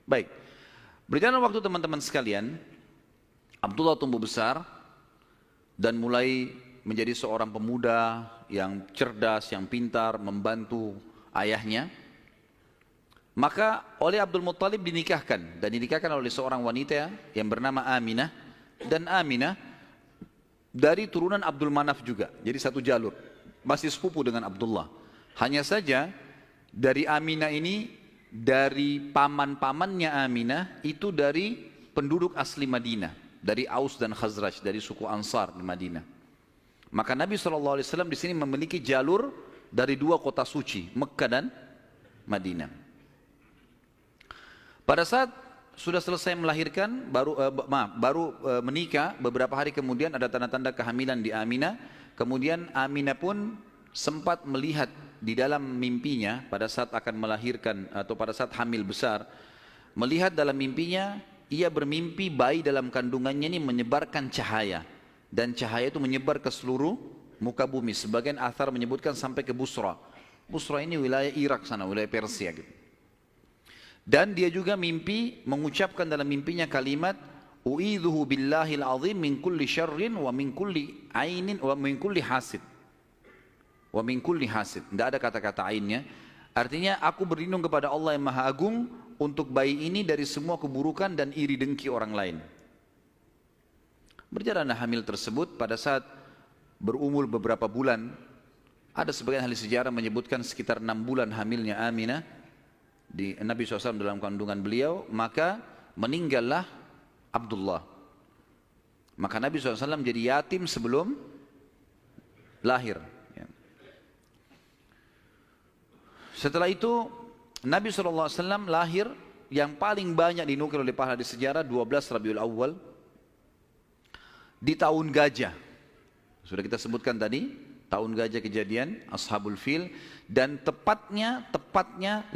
Baik, berjalan waktu teman-teman sekalian, Abdullah tumbuh besar dan mulai menjadi seorang pemuda yang cerdas, yang pintar, membantu ayahnya. Maka oleh Abdul Muttalib dinikahkan, dan dinikahkan oleh seorang wanita yang bernama Aminah. Dan Aminah dari turunan Abdul Manaf juga, jadi satu jalur, masih sepupu dengan Abdullah. Hanya saja dari Aminah ini, dari paman-pamannya Aminah itu dari penduduk asli Madinah, dari Aus dan Khazraj, dari suku Ansar di Madinah. Maka Nabi SAW di sini memiliki jalur dari dua kota suci, Mekah dan Madinah. Pada saat sudah selesai melahirkan, baru menikah, beberapa hari kemudian ada tanda-tanda kehamilan di Aminah. Kemudian Aminah pun sempat melihat di dalam mimpinya pada saat akan melahirkan atau pada saat hamil besar, melihat dalam mimpinya ia bermimpi bayi dalam kandungannya ini menyebarkan cahaya, dan cahaya itu menyebar ke seluruh muka bumi. Sebagian athar menyebutkan sampai ke Busra. Busra ini wilayah Irak sana, wilayah Persia gitu. Dan dia juga mimpi mengucapkan dalam mimpinya kalimat u'idzuhu billahil azim min kulli syarrin wa min kulli ainin wa min kulli hasid. Wa min kulli hasid. Tidak ada kata-kata ainnya. Artinya aku berlindung kepada Allah yang Maha Agung untuk bayi ini dari semua keburukan dan iri dengki orang lain. Berjalanlah hamil tersebut. Pada saat berumur beberapa bulan, ada sebagian ahli sejarah menyebutkan sekitar 6 bulan hamilnya Aminah di Nabi SAW dalam kandungan beliau, maka meninggallah Abdullah. Maka Nabi SAW jadi yatim sebelum lahir. Setelah itu Nabi SAW lahir, yang paling banyak dinukil oleh para ahli sejarah 12 Rabiul Awal di tahun gajah. Sudah kita sebutkan tadi, tahun gajah kejadian Ashabul Fil, dan tepatnya 50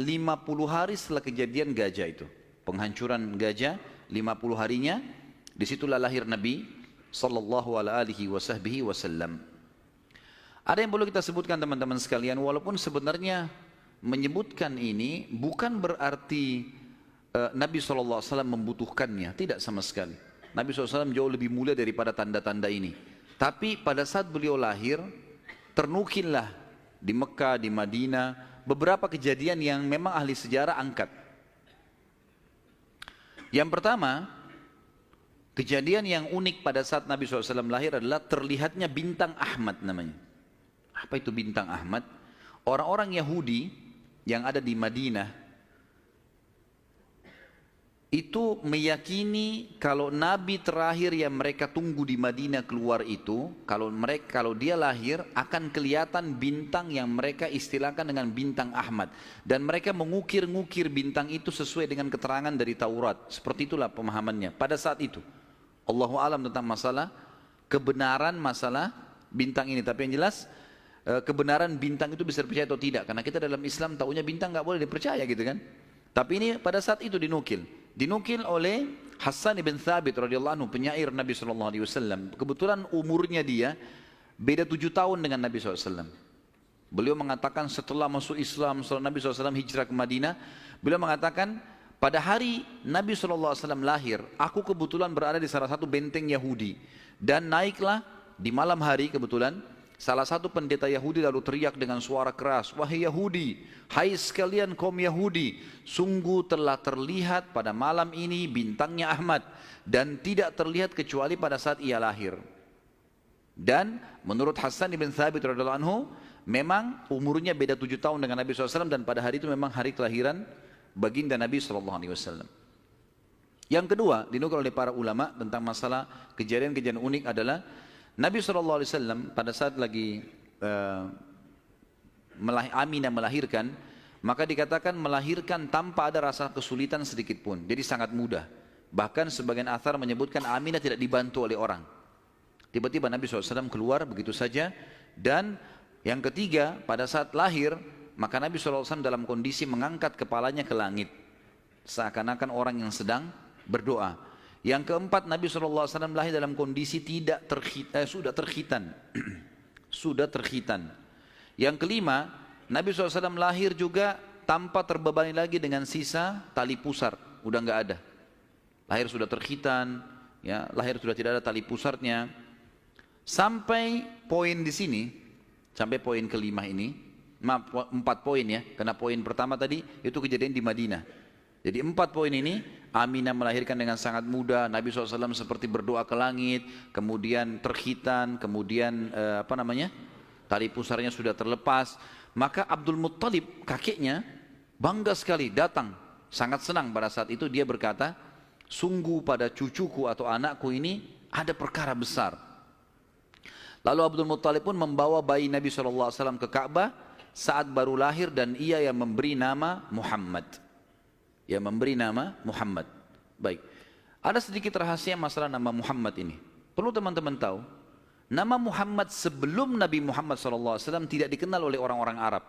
hari setelah kejadian gajah itu, penghancuran gajah, 50 harinya disitulah lahir Nabi sallallahu alaihi wasallam. Ada yang perlu kita sebutkan teman-teman sekalian, walaupun sebenarnya menyebutkan ini bukan berarti Nabi SAW membutuhkannya, tidak sama sekali. Nabi SAW jauh lebih mulia daripada tanda-tanda ini. Tapi pada saat beliau lahir, ternukillah di Mekah, di Madinah, beberapa kejadian yang memang ahli sejarah angkat. Yang pertama, kejadian yang unik pada saat Nabi SAW lahir adalah terlihatnya bintang Ahmad namanya. Apa itu bintang Ahmad? Orang-orang Yahudi yang ada di Madinah itu meyakini kalau Nabi terakhir yang mereka tunggu di Madinah keluar itu, kalau dia lahir akan kelihatan bintang yang mereka istilahkan dengan bintang Ahmad, dan mereka mengukir-ngukir bintang itu sesuai dengan keterangan dari Taurat. Seperti itulah pemahamannya pada saat itu. Allahu alam tentang masalah kebenaran masalah bintang ini, tapi yang jelas kebenaran bintang itu bisa dipercaya atau tidak, karena kita dalam Islam taunya bintang nggak boleh dipercaya gitu kan. Tapi ini pada saat itu dinukil oleh Hassan ibn Thabit radhiyallahu anhu, penyair Nabi SAW. Kebetulan umurnya dia beda 7 tahun dengan Nabi SAW. Beliau mengatakan setelah masuk Islam, setelah Nabi SAW hijrah ke Madinah, beliau mengatakan pada hari Nabi SAW lahir, aku kebetulan berada di salah satu benteng Yahudi, dan naiklah di malam hari kebetulan salah satu pendeta Yahudi lalu teriak dengan suara keras, wahai Yahudi, hai sekalian kaum Yahudi, sungguh telah terlihat pada malam ini bintangnya Ahmad, dan tidak terlihat kecuali pada saat ia lahir. Dan menurut Hassan ibn Thabit radhiyallahu anhu, memang umurnya beda 7 tahun dengan Nabi SAW, dan pada hari itu memang hari kelahiran baginda Nabi SAW. Yang kedua dinukil oleh para ulama tentang masalah kejadian-kejadian unik adalah Nabi SAW pada saat lagi Aminah melahirkan, maka dikatakan melahirkan tanpa ada rasa kesulitan sedikit pun, jadi sangat mudah. Bahkan sebagian athar menyebutkan Aminah tidak dibantu oleh orang. Tiba-tiba Nabi SAW keluar begitu saja. Dan yang ketiga, pada saat lahir, maka Nabi SAW dalam kondisi mengangkat kepalanya ke langit, seakan-akan orang yang sedang berdoa. Yang keempat, Nabi SAW lahir dalam kondisi sudah terkhitan. Sudah terkhitan. Yang kelima, Nabi SAW lahir juga tanpa terbebani lagi dengan sisa tali pusar. udah nggak ada. Lahir sudah terkhitan, ya, lahir sudah tidak ada tali pusarnya. Sampai poin di sini, sampai poin kelima ini, maaf 4 poin ya, karena poin pertama tadi itu kejadian di Madinah. Jadi 4 poin ini, Aminah melahirkan dengan sangat muda, Nabi SAW seperti berdoa ke langit, kemudian terkhitan, kemudian tali pusarnya sudah terlepas. Maka Abdul Muttalib kakeknya bangga sekali datang, sangat senang pada saat itu. Dia berkata, sungguh pada cucuku atau anakku ini ada perkara besar. Lalu Abdul Muttalib pun membawa bayi Nabi SAW ke Ka'bah saat baru lahir, dan ia yang memberi nama Muhammad. Yang memberi nama Muhammad. Baik, ada sedikit rahasia masalah nama Muhammad ini. Perlu teman-teman tahu, nama Muhammad sebelum Nabi Muhammad SAW tidak dikenal oleh orang-orang Arab.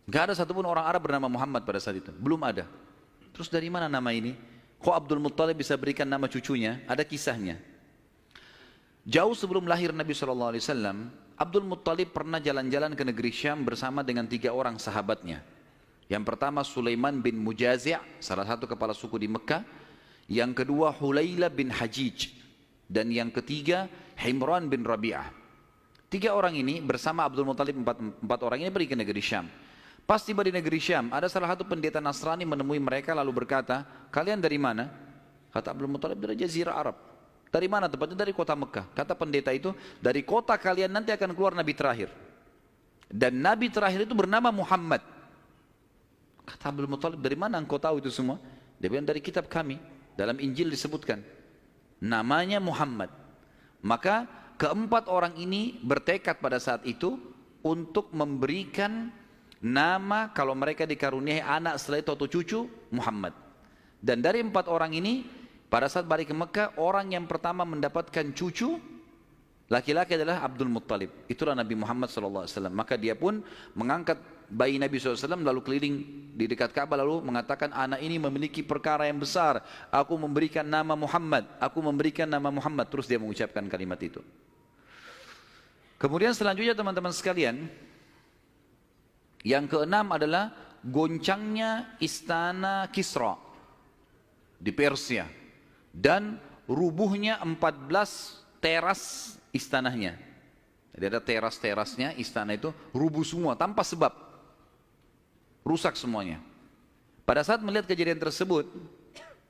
Gak ada satupun orang Arab bernama Muhammad pada saat itu, belum ada. Terus dari mana nama ini? Kok Abdul Muttalib bisa berikan nama cucunya? Ada kisahnya. Jauh sebelum lahir Nabi SAW, Abdul Muttalib pernah jalan-jalan ke negeri Syam bersama dengan 3 orang sahabatnya. Yang pertama Sulaiman bin Mujazi', salah satu kepala suku di Mekah. Yang kedua Hulayla bin Hajij. Dan yang ketiga Himran bin Rabi'ah. 3 orang ini bersama Abdul Muttalib, 4 orang ini pergi ke negeri Syam. Pas tiba di negeri Syam, ada salah satu pendeta Nasrani menemui mereka lalu berkata, kalian dari mana? Kata Abdul Muttalib, dari Jazirah Arab. Dari mana tempatnya? Dari kota Mekah. Kata pendeta itu, dari kota kalian nanti akan keluar Nabi terakhir. Dan Nabi terakhir itu bernama Muhammad. Kata Abdul Muttalib, dari mana engkau tahu itu semua? Dia bilang, dari kitab kami, dalam Injil disebutkan namanya Muhammad. Maka keempat orang ini bertekad pada saat itu untuk memberikan nama kalau mereka dikaruniai anak setelah itu atau cucu, Muhammad. Dan dari 4 orang ini, pada saat balik ke Mekah, orang yang pertama mendapatkan cucu laki-laki adalah Abdul Muttalib. Itulah Nabi Muhammad SAW. Maka dia pun mengangkat bayi Nabi SAW lalu keliling di dekat Ka'bah lalu mengatakan, anak ini memiliki perkara yang besar. Aku memberikan nama Muhammad. Aku memberikan nama Muhammad. Terus dia mengucapkan kalimat itu. Kemudian selanjutnya teman-teman sekalian, yang keenam adalah goncangnya istana Kisra di Persia. Dan rubuhnya 14 teras istananya. Jadi ada teras-terasnya istana itu rubuh semua tanpa sebab, rusak semuanya. Pada saat melihat kejadian tersebut,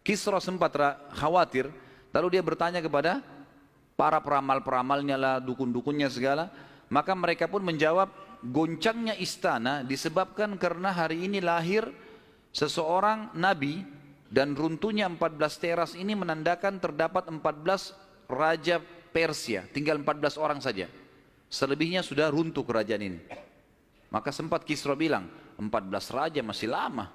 Kisra sempat khawatir, lalu dia bertanya kepada para peramal-peramalnya lah, dukun-dukunnya segala. Maka mereka pun menjawab, goncangnya istana disebabkan karena hari ini lahir seseorang nabi, dan runtuhnya 14 teras ini menandakan terdapat 14 raja Persia, tinggal 14 orang saja. Selebihnya sudah runtuh kerajaan ini. Maka sempat Kisra bilang, 14 raja masih lama.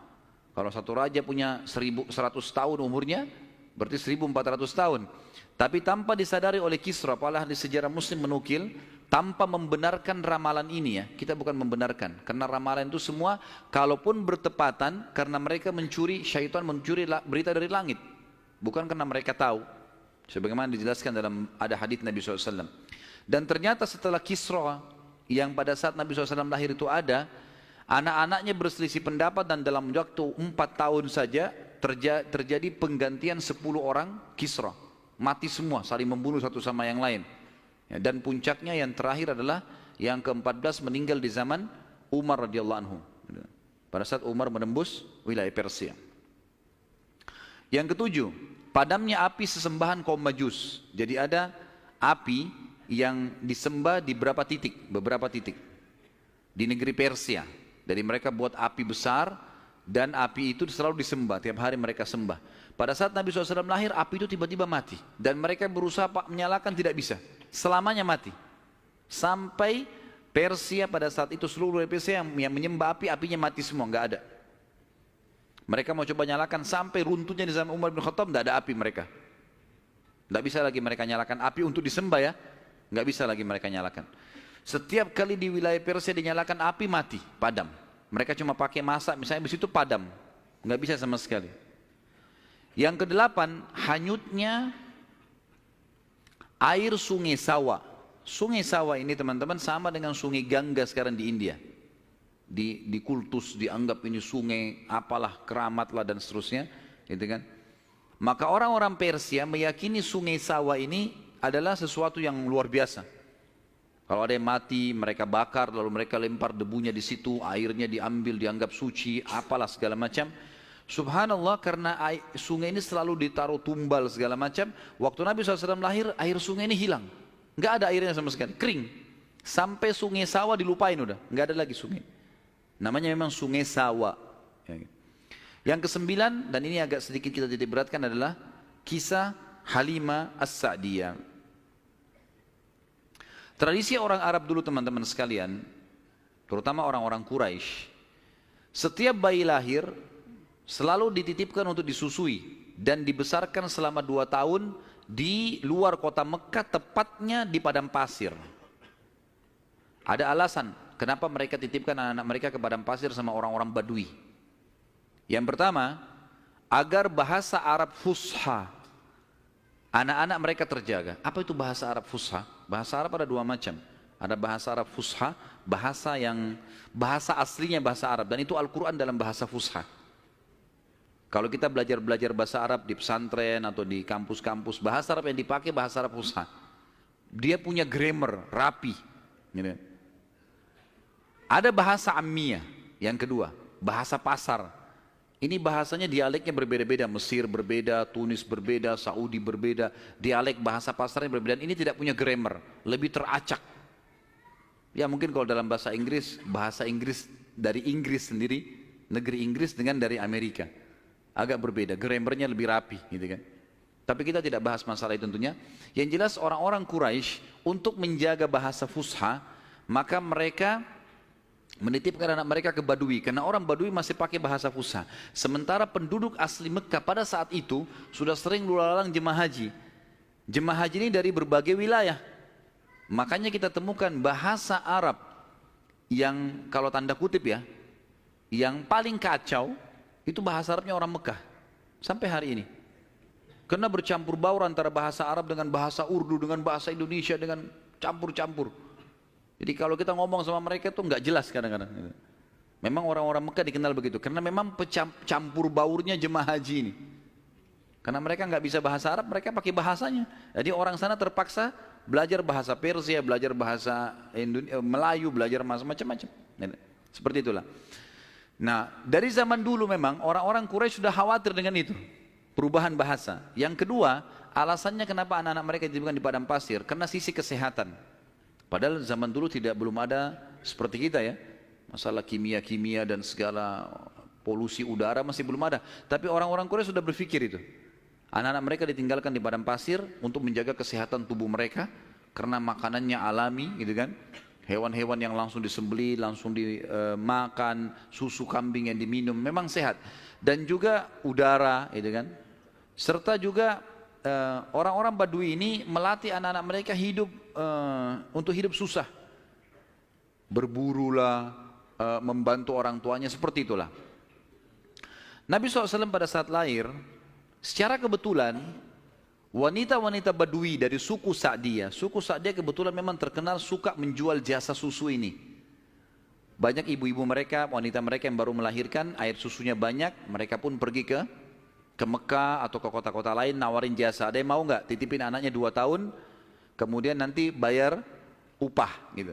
Kalau satu raja punya 1100 tahun umurnya, berarti 1400 tahun. Tapi tanpa disadari oleh Kisra, para ahli sejarah muslim menukil, tanpa membenarkan ramalan ini ya. Kita bukan membenarkan, karena ramalan itu semua, kalaupun bertepatan, karena mereka mencuri, syaitan mencuri berita dari langit. Bukan karena mereka tahu. Sebagaimana dijelaskan dalam ada hadits Nabi SAW. Dan ternyata setelah Kisra yang pada saat Nabi SAW lahir itu ada, anak-anaknya berselisih pendapat dan dalam waktu 4 tahun saja terjadi penggantian 10 orang Kisra. Mati semua, saling membunuh satu sama yang lain. Ya, dan puncaknya yang terakhir adalah yang ke-14 meninggal di zaman Umar radhiyallahu anhu. Pada saat Umar menembus wilayah Persia. Yang ketujuh, padamnya api sesembahan kaum Majus. Jadi ada api yang disembah di beberapa titik di negeri Persia. Jadi mereka buat api besar dan api itu selalu disembah, tiap hari mereka sembah. Pada saat Nabi SAW lahir, api itu tiba-tiba mati dan mereka berusaha menyalakan, tidak bisa, selamanya mati. Sampai Persia pada saat itu seluruh Persia yang menyembah api, apinya mati semua, nggak ada. Mereka mau coba nyalakan sampai runtuhnya di zaman Umar bin Khattab, tidak ada api mereka. Tidak bisa lagi mereka nyalakan api untuk disembah ya, nggak bisa lagi mereka nyalakan. Setiap kali di wilayah Persia dinyalakan api mati, padam. Mereka cuma pakai masak, misalnya di situ padam, nggak bisa sama sekali. Yang kedelapan, hanyutnya air sungai Sawa. Sungai Sawa ini teman-teman sama dengan sungai Gangga sekarang di India. Di kultus dianggap ini sungai apalah, keramat lah dan seterusnya. gitu kan. Maka orang-orang Persia meyakini sungai Sawa ini adalah sesuatu yang luar biasa. Kalau ada yang mati, mereka bakar, lalu mereka lempar debunya di situ, airnya diambil, dianggap suci, apalah segala macam. Subhanallah, karena sungai ini selalu ditaruh tumbal segala macam. Waktu Nabi SAW lahir, air sungai ini hilang. Nggak ada airnya sama sekali, kering. Sampai sungai Sawa dilupain udah, nggak ada lagi sungai. Namanya memang sungai Sawa. Yang kesembilan, dan ini agak sedikit kita titik beratkan adalah kisah Halimah As-Sa'diyah. Tradisi orang Arab dulu teman-teman sekalian, terutama orang-orang Quraisy, setiap bayi lahir selalu dititipkan untuk disusui dan dibesarkan selama 2 tahun di luar kota Mekah, tepatnya di padang pasir. Ada alasan kenapa mereka titipkan anak-anak mereka ke padang pasir sama orang-orang Badui. Yang pertama, agar bahasa Arab fusha anak-anak mereka terjaga. Apa itu bahasa Arab fusha? Bahasa Arab ada 2 macam. Ada bahasa Arab fusha, bahasa aslinya bahasa Arab, dan itu Al-Quran dalam bahasa fusha. Kalau kita belajar bahasa Arab di pesantren atau di kampus-kampus, bahasa Arab yang dipakai bahasa Arab fusha. Dia punya grammar rapi. Gitu. Ada bahasa Ammiyah, yang kedua, bahasa pasar. Ini bahasanya dialeknya berbeda-beda, Mesir berbeda, Tunis berbeda, Saudi berbeda, dialek bahasa pasarnya berbeda. Ini tidak punya grammar, lebih teracak. Ya mungkin kalau dalam bahasa Inggris dari Inggris sendiri, negeri Inggris dengan dari Amerika. Agak berbeda, grammarnya lebih rapi gitu kan. Tapi kita tidak bahas masalah itu tentunya. Yang jelas orang-orang Quraisy untuk menjaga bahasa fusha, maka mereka menitipkan anak mereka ke Badui, karena orang Badui masih pakai bahasa fusha. Sementara penduduk asli Mekah pada saat itu sudah sering lalu-lalang jemaah haji. Jemaah haji ini dari berbagai wilayah. Makanya kita temukan bahasa Arab yang kalau tanda kutip ya, yang paling kacau itu bahasa Arabnya orang Mekah sampai hari ini. Karena bercampur baur antara bahasa Arab dengan bahasa Urdu, dengan bahasa Indonesia, dengan campur-campur. Jadi kalau kita ngomong sama mereka itu nggak jelas kadang-kadang. Memang orang-orang Mekah dikenal begitu, karena memang campur baurnya jemaah haji ini. Karena mereka nggak bisa bahasa Arab, mereka pakai bahasanya. Jadi orang sana terpaksa belajar bahasa Persia, belajar bahasa Melayu, belajar macam-macam. Seperti itulah. Nah, dari zaman dulu memang orang-orang Quraisy sudah khawatir dengan itu, perubahan bahasa. Yang kedua, alasannya kenapa anak-anak mereka dititipkan di padang pasir, karena sisi kesehatan. Padahal zaman dulu belum ada seperti kita ya, masalah kimia-kimia dan segala polusi udara masih belum ada. Tapi orang-orang Quraisy sudah berpikir itu. Anak-anak mereka ditinggalkan di padang pasir untuk menjaga kesehatan tubuh mereka, karena makanannya alami gitu kan. Hewan-hewan yang langsung disembelih, langsung dimakan, susu kambing yang diminum, memang sehat. Dan juga udara gitu kan. Serta juga orang-orang Badui ini melatih anak-anak mereka hidup untuk hidup susah, berburulah, membantu orang tuanya, seperti itulah. Nabi SAW pada saat lahir, secara kebetulan wanita-wanita Badui dari suku Sa'diyah kebetulan memang terkenal suka menjual jasa susu ini. Banyak ibu-ibu mereka, wanita mereka yang baru melahirkan, air susunya banyak, mereka pun pergi ke Mekah atau ke kota-kota lain nawarin jasa. Ada yang mau nggak titipin anaknya 2 tahun, kemudian nanti bayar upah gitu.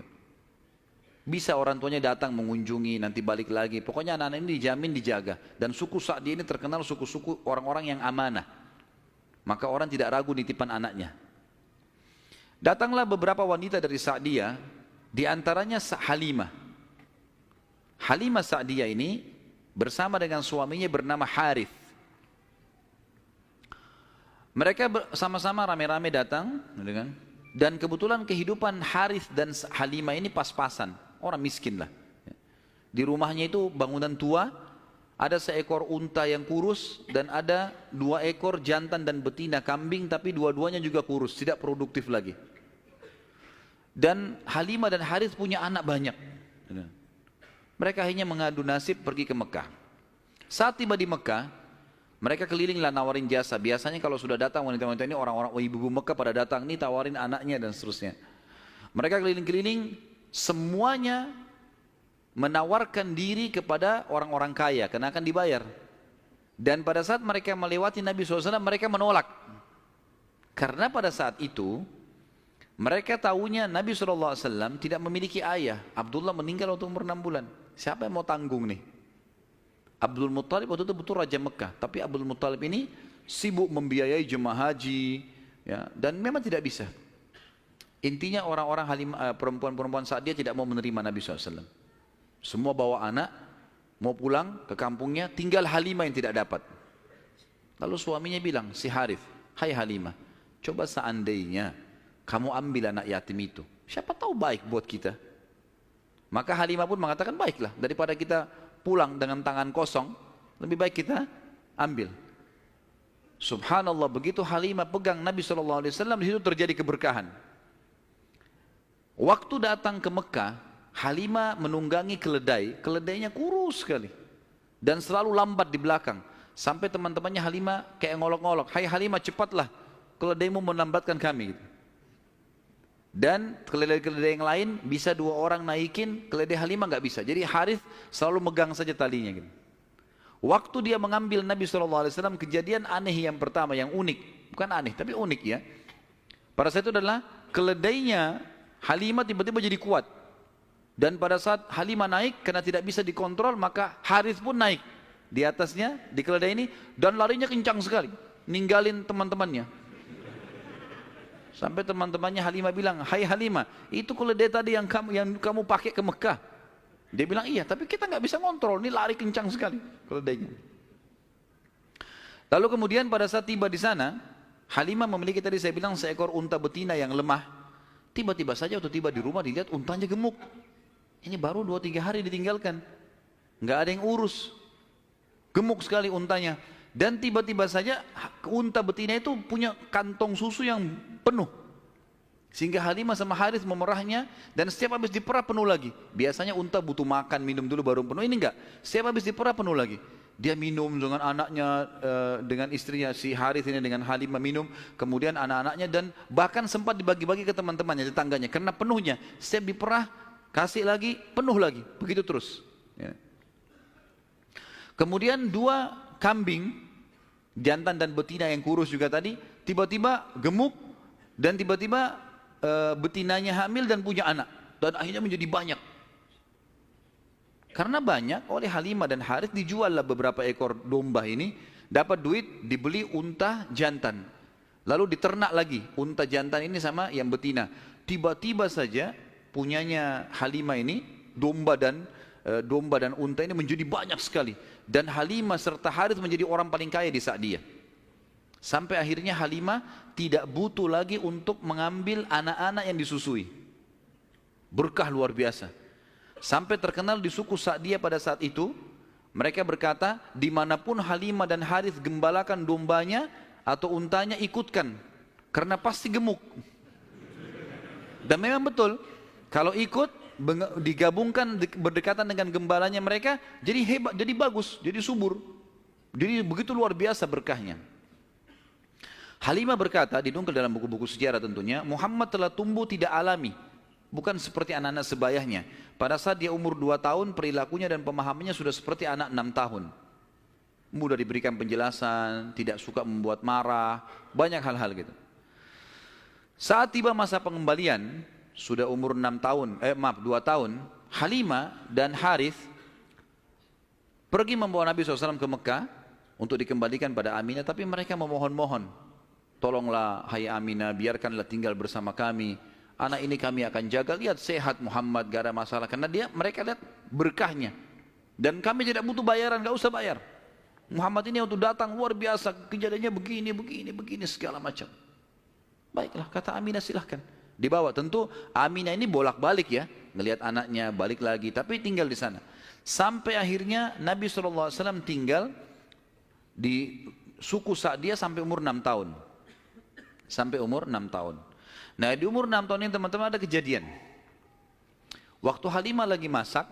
Bisa orang tuanya datang mengunjungi, nanti balik lagi. Pokoknya anak-anak ini dijamin dijaga. Dan suku Sa'di ini terkenal suku-suku orang-orang yang amanah. Maka orang tidak ragu nitipan anaknya. Datanglah beberapa wanita dari Sa'diyah, di antaranya Halimah. Halimah Sa'diyah ini bersama dengan suaminya bernama Harith. Mereka sama-sama rame-rame datang, dan kebetulan kehidupan Harith dan Halimah ini pas-pasan, orang miskin lah. Di rumahnya itu bangunan tua, ada seekor unta yang kurus dan ada 2 ekor jantan dan betina kambing, tapi dua-duanya juga kurus, tidak produktif lagi. Dan Halimah dan Harith punya anak banyak. Mereka akhirnya mengadu nasib pergi ke Mekah. Saat tiba di Mekah, mereka kelilinglah nawarin jasa. Biasanya kalau sudah datang wanita-wanita ini, orang-orang ibu-ibu Mekah pada datang, nih tawarin anaknya dan seterusnya. Mereka keliling-keliling, semuanya menawarkan diri kepada orang-orang kaya, karena akan dibayar. Dan pada saat mereka melewati Nabi SAW, mereka menolak. Karena pada saat itu, mereka tahunya Nabi SAW tidak memiliki ayah. Abdullah meninggal waktu umur 6 bulan. Siapa yang mau tanggung nih? Abdul Muttalib waktu itu betul Raja Mekah. Tapi Abdul Muttalib ini sibuk membiayai jemaah haji. Ya, dan memang tidak bisa. Intinya orang-orang perempuan-perempuan saat dia tidak mau menerima Nabi SAW. Semua bawa anak, mau pulang ke kampungnya, tinggal Halimah yang tidak dapat. Lalu suaminya bilang, si Harith, hai Halimah, coba seandainya kamu ambil anak yatim itu, siapa tahu baik buat kita. Maka Halimah pun mengatakan, baiklah, daripada kita pulang dengan tangan kosong, lebih baik kita ambil. Subhanallah, begitu Halimah pegang Nabi SAW, di situ terjadi keberkahan. Waktu datang ke Mekah, Halimah menunggangi keledai, keledainya kurus sekali dan selalu lambat di belakang. Sampai teman-temannya Halimah kayak ngolok-ngolok, hai Halimah cepatlah, keledaimu melambatkan kami. Dan keledai-keledai yang lain bisa 2 orang naikin, keledai Halimah nggak bisa. Jadi Harith selalu megang saja talinya gitu. Waktu dia mengambil Nabi SAW, kejadian aneh yang pertama, yang unik, bukan aneh tapi unik ya. Pada saat itu adalah keledainya Halimah tiba-tiba jadi kuat. Dan pada saat Halimah naik, karena tidak bisa dikontrol, maka Harith pun naik di atasnya, di keledai ini, dan larinya kencang sekali, ninggalin teman-temannya. Sampai teman-temannya Halimah bilang, hai Halimah, itu keledai tadi yang kamu pakai ke Mekah. Dia bilang, iya, tapi kita nggak bisa kontrol, ini lari kencang sekali keledainya. Lalu kemudian pada saat tiba di sana, Halimah memiliki tadi saya bilang seekor unta betina yang lemah. Tiba-tiba saja waktu tiba di rumah dilihat untanya gemuk. Ini baru 2-3 hari ditinggalkan. Nggak ada yang urus. Gemuk sekali untanya. Dan tiba-tiba saja unta betina itu punya kantong susu yang penuh. Sehingga Halimah sama Harith memerahnya dan setiap habis diperah penuh lagi. Biasanya unta butuh makan, minum dulu baru penuh. Ini enggak. Setiap habis diperah penuh lagi. Dia minum dengan anaknya, dengan istrinya si Harith ini dengan Halimah minum, kemudian anak-anaknya, dan bahkan sempat dibagi-bagi ke teman-temannya, tetangganya, karena penuhnya. Setiap diperah, kasih lagi, penuh lagi, begitu terus. Ya. Kemudian 2 kambing, jantan dan betina yang kurus juga tadi, tiba-tiba gemuk dan tiba-tiba betinanya hamil dan punya anak, dan akhirnya menjadi banyak. Karena banyak, oleh Halimah dan Harith dijuallah beberapa ekor domba ini, dapat duit, dibeli unta jantan. Lalu diternak lagi unta jantan ini sama yang betina. Tiba-tiba saja punyanya Halimah ini, domba dan unta ini menjadi banyak sekali. Dan Halimah serta Harith menjadi orang paling kaya di saat dia. Sampai akhirnya Halimah tidak butuh lagi untuk mengambil anak-anak yang disusui. Berkah luar biasa. Sampai terkenal di suku Sa'diyah pada saat itu, mereka berkata, dimanapun Halimah dan Harith gembalakan dombanya atau untanya, ikutkan, karena pasti gemuk. Dan memang betul, kalau ikut digabungkan berdekatan dengan gembalanya mereka, jadi hebat, jadi bagus, jadi subur, jadi begitu luar biasa berkahnya. Halimah berkata, dinukil dalam buku-buku sejarah tentunya, Muhammad telah tumbuh tidak alami, bukan seperti anak-anak sebayahnya. Pada saat dia umur 2 tahun, perilakunya dan pemahamannya sudah seperti anak 6 tahun. Mudah diberikan penjelasan, tidak suka membuat marah, banyak hal-hal gitu. Saat tiba masa pengembalian, sudah umur 2 tahun, Halimah dan Harith pergi membawa Nabi SAW ke Mekah untuk dikembalikan pada Aminah, tapi mereka memohon-mohon, tolonglah hai Aminah, biarkanlah tinggal bersama kami. Anak ini kami akan jaga, lihat sehat Muhammad, gak ada masalah. Karena mereka lihat berkahnya. Dan kami tidak butuh bayaran, gak usah bayar. Muhammad ini waktu datang luar biasa, kejadiannya begini, segala macam. Baiklah, kata Aminah silahkan. Dibawa, tentu Aminah ini bolak-balik ya, ngelihat anaknya, balik lagi, tapi tinggal di sana. Sampai akhirnya Nabi SAW tinggal di suku Sa'diyah sampai umur 6 tahun. Sampai umur 6 tahun. Nah di umur 6 tahun ini teman-teman ada kejadian. Waktu Halimah lagi masak,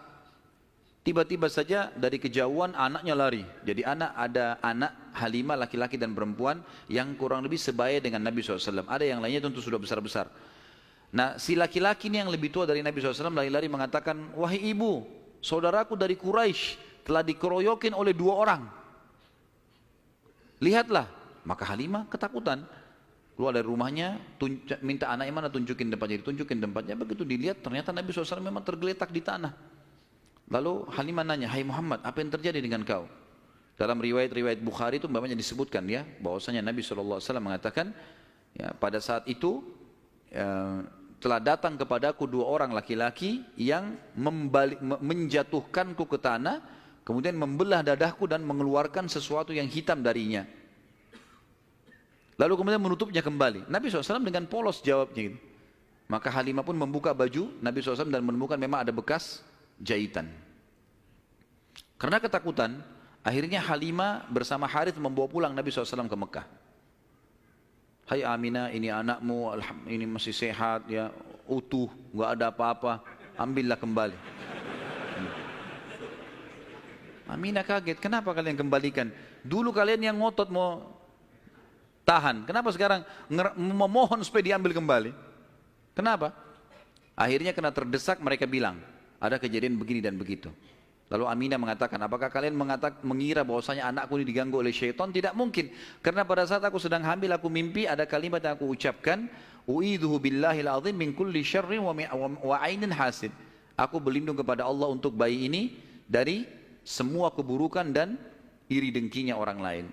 tiba-tiba saja dari kejauhan anaknya lari. Jadi ada anak Halimah laki-laki dan perempuan yang kurang lebih sebaya dengan Nabi SAW. Ada yang lainnya tentu sudah besar-besar. Nah si laki-laki ini yang lebih tua dari Nabi SAW lari-lari mengatakan, wahai ibu, saudaraku dari Quraisy telah dikeroyokin oleh 2 orang. Lihatlah. Maka Halimah ketakutan. Keluar dari rumahnya, minta anaknya mana tunjukin tempatnya, ditunjukin tempatnya. Begitu dilihat ternyata Nabi SAW memang tergeletak di tanah. Lalu Halimah nanya, hai Muhammad, apa yang terjadi dengan kau? Dalam riwayat-riwayat Bukhari itu banyak disebutkan ya, bahwasanya Nabi SAW mengatakan, ya, pada saat itu telah datang kepadaku 2 orang laki-laki yang menjatuhkanku ke tanah, kemudian membelah dadahku dan mengeluarkan sesuatu yang hitam darinya. Lalu kemudian menutupnya kembali. Nabi SAW dengan polos jawabnya gitu. Maka Halimah pun membuka baju Nabi SAW dan menemukan memang ada bekas jahitan. Karena ketakutan, akhirnya Halimah bersama Harith membawa pulang Nabi SAW ke Mekah. Hai Aminah, ini anakmu, ini masih sehat, ya, utuh, nggak ada apa-apa, ambillah kembali. Aminah kaget, kenapa kalian kembalikan? Dulu kalian yang ngotot mau tahan, kenapa sekarang memohon supaya diambil kembali? Kenapa? Akhirnya kena terdesak, mereka bilang, ada kejadian begini dan begitu. Lalu Aminah mengatakan, apakah kalian mengira bahwasanya anakku ini diganggu oleh syaitan? Tidak mungkin. Karena pada saat aku sedang hamil, aku mimpi ada kalimat yang aku ucapkan, u'idhuhu billahil azim min kulli syarrin wa ainin hasid. Aku berlindung kepada Allah untuk bayi ini dari semua keburukan dan iri dengkinya orang lain.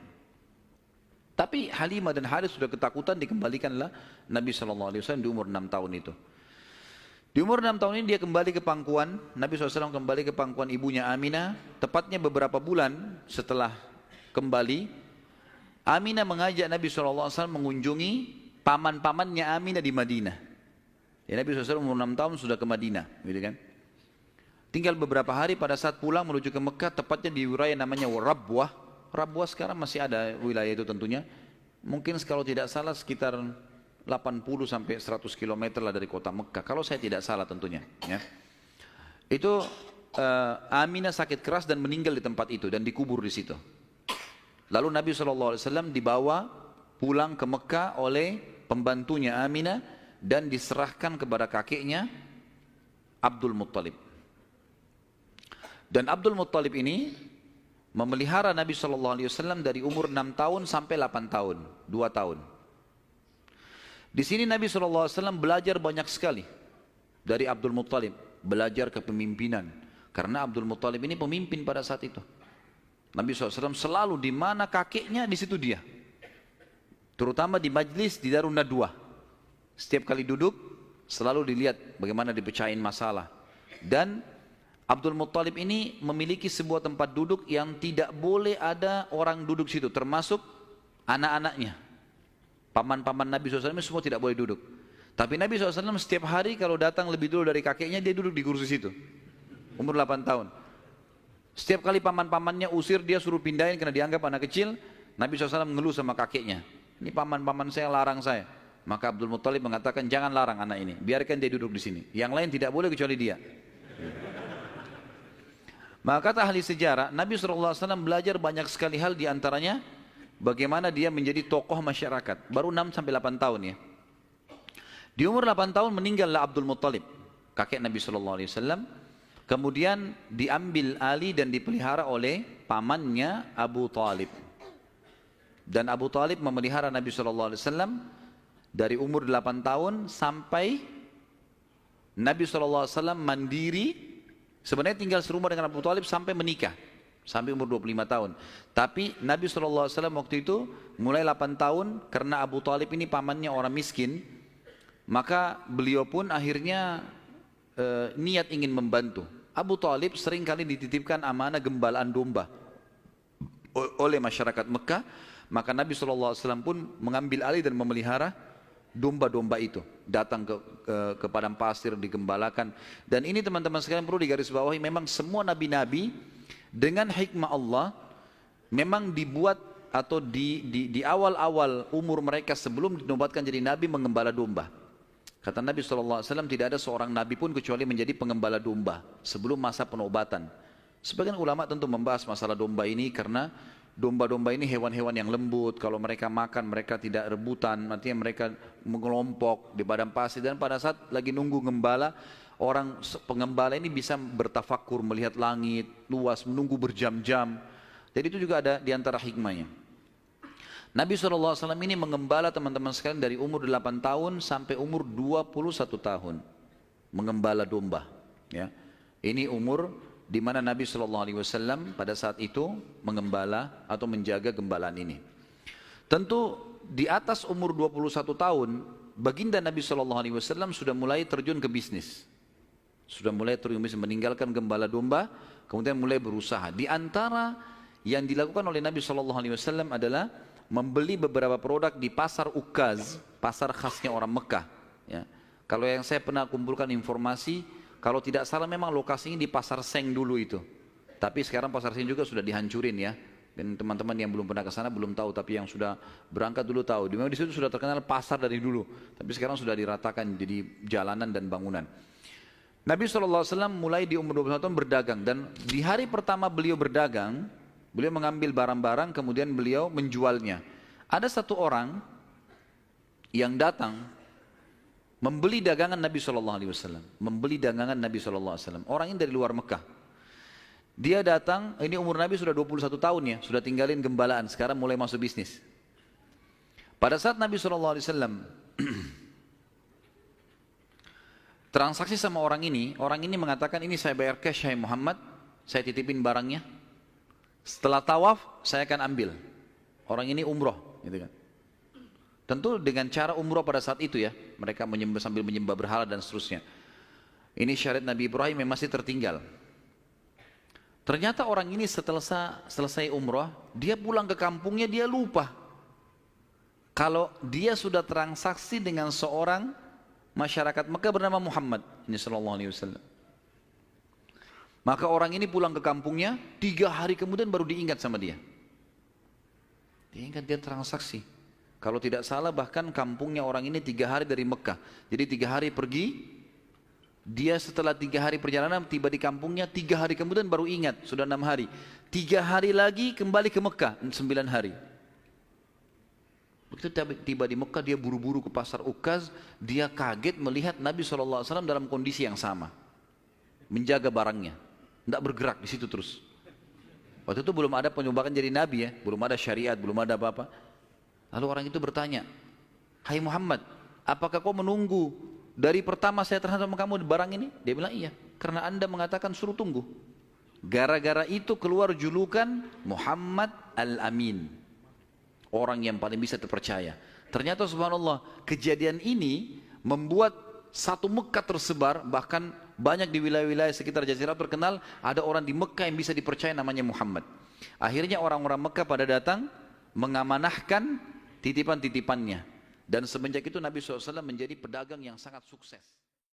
Tapi Halimah dan Harith sudah ketakutan, dikembalikanlah Nabi SAW di umur 6 tahun itu. Di umur 6 tahun ini dia kembali ke pangkuan, Nabi SAW kembali ke pangkuan ibunya Aminah, tepatnya beberapa bulan setelah kembali, Aminah mengajak Nabi SAW mengunjungi paman-pamannya Aminah di Madinah. Ya, Nabi SAW umur 6 tahun sudah ke Madinah, gitu kan. Tinggal beberapa hari pada saat pulang menuju ke Mekah, tepatnya di wilayah namanya Rabwah. Rabwah sekarang masih ada wilayah itu tentunya. Mungkin kalau tidak salah sekitar 80 sampai 100 km lah dari kota Mekah. Kalau saya tidak salah tentunya. Ya. Itu Aminah sakit keras dan meninggal di tempat itu dan dikubur di situ. Lalu Nabi SAW dibawa pulang ke Mekah oleh pembantunya Aminah dan diserahkan kepada kakeknya Abdul Muttalib. Dan Abdul Muttalib ini memelihara Nabi SAW dari umur 6 tahun sampai 8 tahun, 2 tahun. Di sini Nabi SAW belajar banyak sekali dari Abdul Muttalib, belajar kepemimpinan. Karena Abdul Muttalib ini pemimpin pada saat itu. Nabi SAW selalu di mana kakeknya, di situ dia. Terutama di majlis di Darun Nadwah. Setiap kali duduk, selalu dilihat bagaimana dipecahin masalah. Dan Abdul Muttalib ini memiliki sebuah tempat duduk yang tidak boleh ada orang duduk situ, termasuk anak-anaknya. Paman-paman Nabi SAW semua tidak boleh duduk. Tapi Nabi SAW setiap hari kalau datang lebih dulu dari kakeknya, dia duduk di kursi situ. Umur 8 tahun. Setiap kali paman-pamannya usir, dia suruh pindahin karena dianggap anak kecil. Nabi SAW mengeluh sama kakeknya. Ini paman-paman saya larang saya. Maka Abdul Muttalib mengatakan, jangan larang anak ini, biarkan dia duduk di sini. Yang lain tidak boleh kecuali dia. Maka kata ahli sejarah, Nabi SAW belajar banyak sekali hal, diantaranya bagaimana dia menjadi tokoh masyarakat. Baru 6-8 tahun ya. Di umur 8 tahun meninggallah Abdul Muttalib, kakek Nabi SAW. Kemudian diambil alih dan dipelihara oleh pamannya Abu Talib. Dan Abu Talib memelihara Nabi SAW dari umur 8 tahun sampai Nabi SAW mandiri. Sebenarnya tinggal serumah dengan Abu Talib sampai menikah, sampai umur 25 tahun. Tapi Nabi SAW waktu itu mulai 8 tahun, karena Abu Talib ini pamannya orang miskin, maka beliau pun akhirnya niat ingin membantu. Abu Talib sering kali dititipkan amanah gembalaan domba oleh masyarakat Mekah, maka Nabi SAW pun mengambil alih dan memelihara domba-domba itu, datang ke padang pasir, digembalakan. Dan ini teman-teman sekalian perlu digarisbawahi, memang semua nabi-nabi dengan hikmah Allah memang dibuat atau di awal-awal umur mereka sebelum dinobatkan jadi nabi mengembala domba. Kata Nabi SAW, tidak ada seorang nabi pun kecuali menjadi pengembala domba sebelum masa penobatan. Sebagian ulama tentu membahas masalah domba ini karena domba-domba ini hewan-hewan yang lembut, kalau mereka makan mereka tidak rebutan, artinya mereka mengelompok di padang pasir, dan pada saat lagi nunggu gembala, orang pengembala ini bisa bertafakur, melihat langit luas, menunggu berjam-jam. Jadi itu juga ada di antara hikmahnya. Nabi SAW ini mengembala teman-teman sekalian dari umur 8 tahun sampai umur 21 tahun. Mengembala domba. Ya. Ini umur di mana Nabi SAW pada saat itu mengembala atau menjaga gembalaan ini. Tentu di atas umur 21 tahun, baginda Nabi SAW sudah mulai terjun ke bisnis. Sudah mulai terjun ke bisnis, meninggalkan gembala domba, kemudian mulai berusaha. Di antara yang dilakukan oleh Nabi SAW adalah membeli beberapa produk di pasar Ukaz, pasar khasnya orang Mekah. Ya. Kalau yang saya pernah kumpulkan informasi, kalau tidak salah memang lokasinya di pasar Seng dulu itu. Tapi sekarang pasar Seng juga sudah dihancurin ya. Dan teman-teman yang belum pernah ke sana belum tahu, tapi yang sudah berangkat dulu tahu. Di situ sudah terkenal pasar dari dulu, tapi sekarang sudah diratakan jadi jalanan dan bangunan. Nabi SAW mulai di umur 21 tahun berdagang, dan di hari pertama beliau berdagang, beliau mengambil barang-barang kemudian beliau menjualnya. Ada satu orang yang datang membeli dagangan Nabi SAW, membeli dagangan Nabi SAW. Orang ini dari luar Mekah. Dia datang, ini umur Nabi sudah 21 tahun ya, sudah tinggalin gembalaan, sekarang mulai masuk bisnis. Pada saat Nabi SAW transaksi sama orang ini mengatakan, ini saya bayar cash, hai Muhammad, saya titipin barangnya. Setelah tawaf, saya akan ambil. Orang ini umroh, gitu kan. Tentu dengan cara umroh pada saat itu ya, mereka sambil menyembah berhala dan seterusnya. Ini syariat Nabi Ibrahim yang masih tertinggal. Ternyata orang ini setelah selesai umroh, dia pulang ke kampungnya, dia lupa kalau dia sudah transaksi dengan seorang masyarakat Mekah bernama Muhammad ini sallallahu alaihi wasallam. Maka orang ini pulang ke kampungnya, 3 hari kemudian baru diingat sama dia. Dia ingat dia transaksi. Kalau tidak salah bahkan kampungnya orang ini 3 hari dari Mekah. Jadi 3 hari pergi, dia setelah 3 hari perjalanan tiba di kampungnya, 3 hari kemudian baru ingat, sudah 6 hari. 3 hari lagi kembali ke Mekah, 9 hari. Begitu tiba di Mekah, dia buru-buru ke pasar Ukaz, dia kaget melihat Nabi SAW dalam kondisi yang sama. Menjaga barangnya, tidak bergerak di situ terus. Waktu itu belum ada penyumbatan jadi Nabi ya, belum ada syariat, belum ada apa-apa. Lalu orang itu bertanya, hai Muhammad, apakah kau menunggu dari pertama saya terhadap kamu di barang ini? Dia bilang iya, karena anda mengatakan suruh tunggu. Gara-gara itu keluar julukan Muhammad Al-Amin, orang yang paling bisa terpercaya. Ternyata subhanallah, kejadian ini membuat satu Mekah tersebar, bahkan banyak di wilayah-wilayah sekitar Jazirah terkenal, ada orang di Mekah yang bisa dipercaya namanya Muhammad. Akhirnya orang-orang Mekah pada datang mengamanahkan titipan-titipannya. Dan semenjak itu Nabi SAW menjadi pedagang yang sangat sukses.